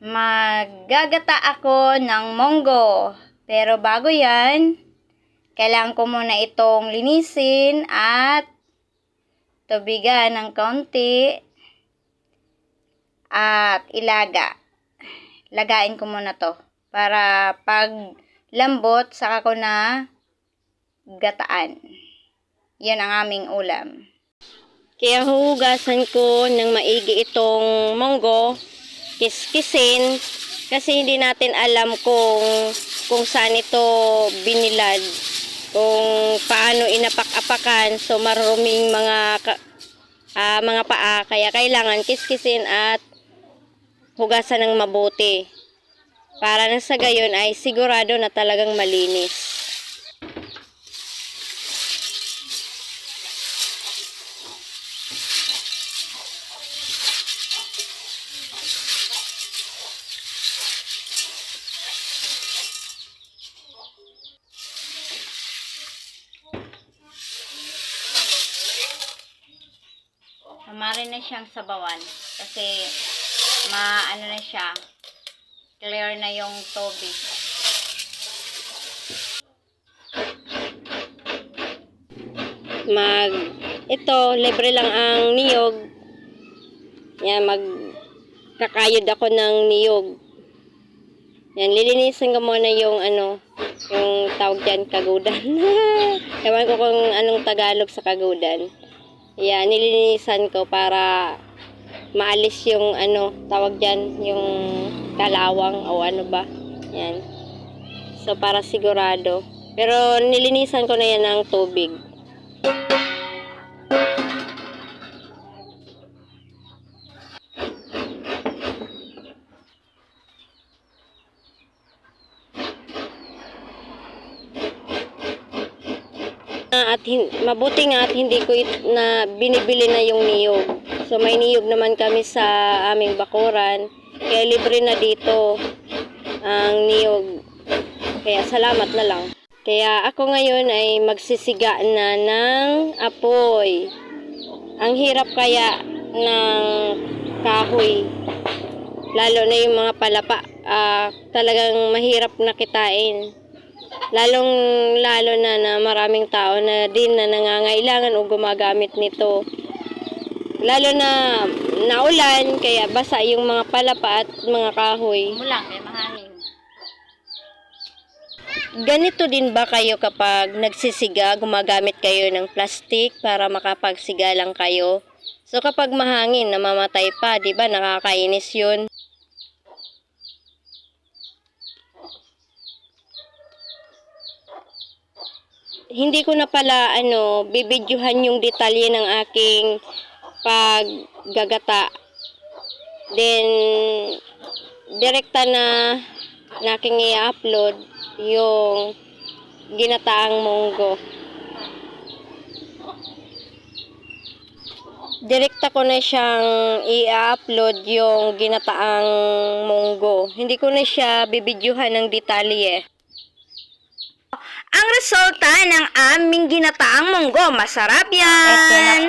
Maggagata ako ng munggo. Pero bago yan, kailangan ko muna itong linisin at tubigan ng kaunti at ilaga. Lagain ko muna to para pag lambot saka ko na gataan. Yan ang aming ulam. Kaya hugasan ko ng maigi itong munggo, kiskisin, kasi hindi natin alam kung saan ito binilad, kung paano inapak-apakan, so maruming mga paa, kaya kailangan kiskisin at hugasan ng mabuti para nang sa gayon ay sigurado na talagang malinis. Marin na siyang sabawan kasi maano na siya, clear na yung tubig. Ito, libre lang ang niyog. Yan, magkakayod ako ng niyog. Yan, lilinisin ko muna yung yung tawag dyan, kagudan. Ewan ko kung anong Tagalog sa kagudan. Yan, nilinisan ko para maalis yung tawag dyan, yung kalawang o ano ba. Yan. So, para sigurado. Pero nilinisan ko na yan ng tubig. At mabuti nga at hindi ko na binibili na yung niyog. So may niyog naman kami sa aming bakuran. Kaya libre na dito ang niyog. Kaya salamat na lang. Kaya ako ngayon ay magsisiga na ng apoy. Ang hirap kaya ng kahoy. Lalo na yung mga palapa. Talagang mahirap na kitain. Lalo na maraming tao na din na nangangailangan o gumagamit nito. Lalo na naulan, kaya basa yung mga palapa at mga kahoy. Mulang, kaya mahangin. Ganito din ba kayo kapag nagsisiga, gumagamit kayo ng plastic para makapagsiga lang kayo? So kapag mahangin, namamatay pa, di ba? Nakakainis yun. Hindi ko na pala bibidyohan yung detalye ng aking paggagata. Then direkta na aking i-upload yung ginataang munggo. Direkta ko na siyang i-upload yung ginataang munggo. Hindi ko na siya bibidyohan ng detalye. Ang resulta ng aming ginataang munggo, masarap yan!